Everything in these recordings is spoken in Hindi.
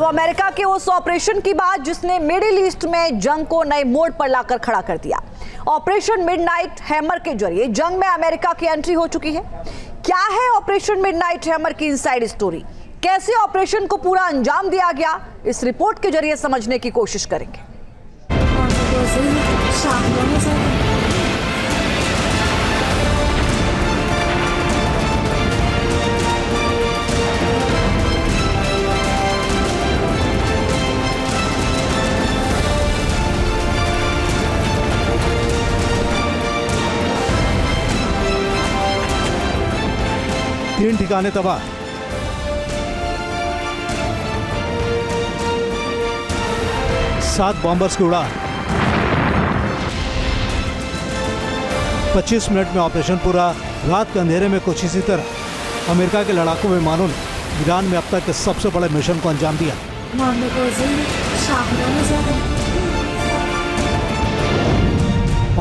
तो अमेरिका के उस ऑपरेशन की बात जिसने मिडिल ईस्ट में जंग को नए मोड़ पर लाकर खड़ा कर दिया। ऑपरेशन मिडनाइट हैमर के जरिए जंग में अमेरिका की एंट्री हो चुकी है। क्या है ऑपरेशन मिडनाइट हैमर की इनसाइड स्टोरी, कैसे ऑपरेशन को पूरा अंजाम दिया गया, इस रिपोर्ट के जरिए समझने की कोशिश करेंगे। 3 ठिकाने तबाह। सात बॉम्बर्स की उड़ान। 25 मिनट में ऑपरेशन पूरा। रात के अंधेरे में कुछ इसी तरह अमेरिका के लड़ाकू विमानों ने ईरान में अब तक के सबसे बड़े मिशन को अंजाम दिया।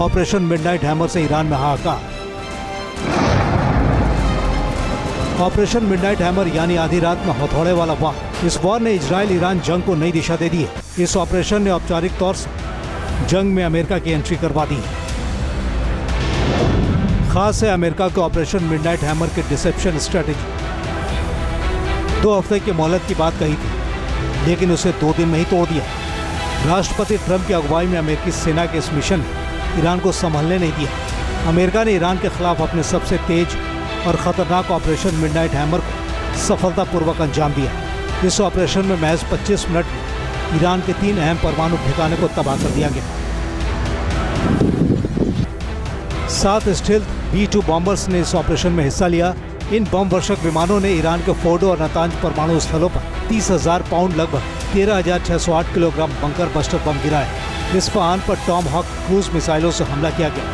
ऑपरेशन मिडनाइट हैमर से ईरान में हाहाकार। ऑपरेशन मिडनाइट हैमर यानी आधी रात में हथौड़े वाला वार। इस वार ने इजराइल ईरान जंग को नई दिशा दे दी है। इस ऑपरेशन ने औपचारिक तौर से जंग में अमेरिका की एंट्री करवा दी है। खास है अमेरिका के ऑपरेशन मिडनाइट हैमर की डिसेप्शन स्ट्रेटेजी। 2 हफ्ते की मोहलत की बात कही थी, लेकिन उसे 2 दिन में ही तोड़ दिया। राष्ट्रपति ट्रंप की अगुवाई में अमेरिकी सेना के इस मिशन ने ईरान को संभलने नहीं दिया। अमेरिका ने ईरान के खिलाफ अपने सबसे तेज और खतरनाक ऑपरेशन मिडनाइट हैमर को सफलतापूर्वक अंजाम दिया। इस ऑपरेशन में महज 25 मिनट में ईरान के 3 अहम परमाणु ठिकाने को तबाह कर दिया गया। 7 स्टील्थ B-2 बॉम्बर्स ने इस ऑपरेशन में हिस्सा लिया। इन बम वर्षक विमानों ने ईरान के फोर्डो और नतांज परमाणु स्थलों पर 30,000 पाउंड लगभग 13,608 किलोग्राम बंकर बस्टर बम गिराए। इस्फहान पर टॉम हॉक क्रूज मिसाइलों से हमला किया गया।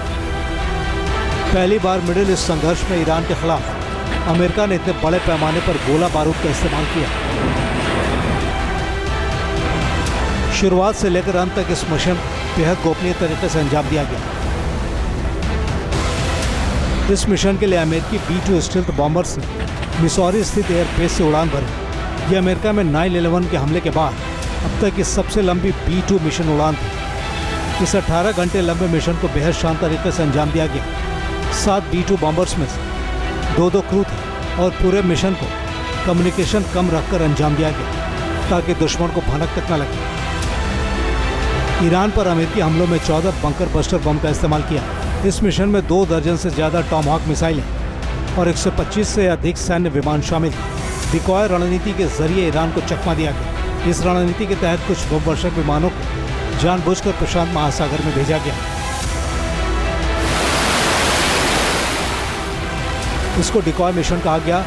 पहली बार मिडिल ईस्ट संघर्ष में ईरान के खिलाफ अमेरिका ने इतने बड़े पैमाने पर गोला बारूद का इस्तेमाल किया। शुरुआत से लेकर अंत तक इस मिशन बेहद गोपनीय तरीके से अंजाम दिया गया। इस मिशन के लिए अमेरिकी B-2 स्टील्थ बॉम्बर्स ने मिसौरी स्थित एयरबेस से उड़ान भरी। यह अमेरिका में 9/11 के हमले के बाद अब तक की सबसे लंबी B-2 मिशन उड़ान थी। इस 18 घंटे लंबे मिशन को बेहद शानदार तरीके से अंजाम दिया गया। 7 B-2 बॉम्बर्स में से 2 क्रू थे और पूरे मिशन को कम्युनिकेशन कम रखकर अंजाम दिया गया ताकि दुश्मन को भनक तक न लगे। ईरान पर अमेरिकी हमलों में 14 बंकर बस्टर बम का इस्तेमाल किया। इस मिशन में 2 दर्जन से ज़्यादा टॉम हॉक मिसाइलें और 125 से अधिक सैन्य विमान शामिल थे। डिकॉय रणनीति के जरिए ईरान को चकमा दिया गया। इस रणनीति के तहत कुछ बम वर्षक विमानों को जानबूझकर प्रशांत महासागर में भेजा गया। इसको डिकॉय मिशन कहा गया।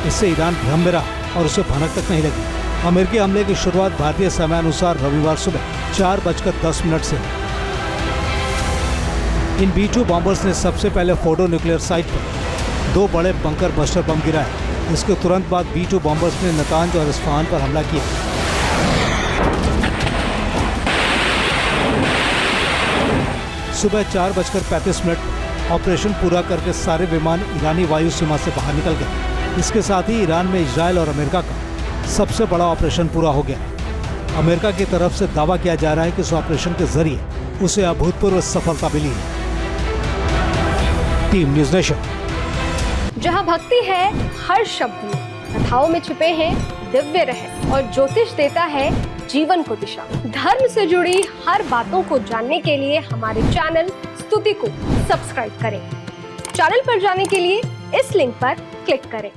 इससे ईरान भ्रम में रहा और उसे भनक तक नहीं लगी। अमेरिकी हमले की शुरुआत भारतीय समयानुसार रविवार सुबह 4:10 से। इन B-2 बॉम्बर्स ने सबसे पहले फोर्डो न्यूक्लियर साइट पर 2 बड़े बंकर बस्टर बम गिराए। इसके तुरंत बाद B-2 बॉम्बर्स ने नतांज और इस्फहान पर हमला किया। सुबह 4:35 ऑपरेशन पूरा करके सारे विमान ईरानी वायु सीमा से बाहर निकल गए। इसके साथ ही ईरान में इजराइल और अमेरिका का सबसे बड़ा ऑपरेशन पूरा हो गया। अमेरिका की तरफ से दावा किया जा रहा है कि इस ऑपरेशन के जरिए उसे अभूतपूर्व सफलता मिली है। Team news nation. जहां भक्ति है हर शब्द में, कथाओं में छुपे हैं दिव्य रहस्य और ज्योतिष देता है जीवन को दिशा। धर्म से जुड़ी हर बातों को जानने के लिए हमारे चैनल स्तुति को सब्सक्राइब करें। चैनल पर जाने के लिए इस लिंक पर क्लिक करें।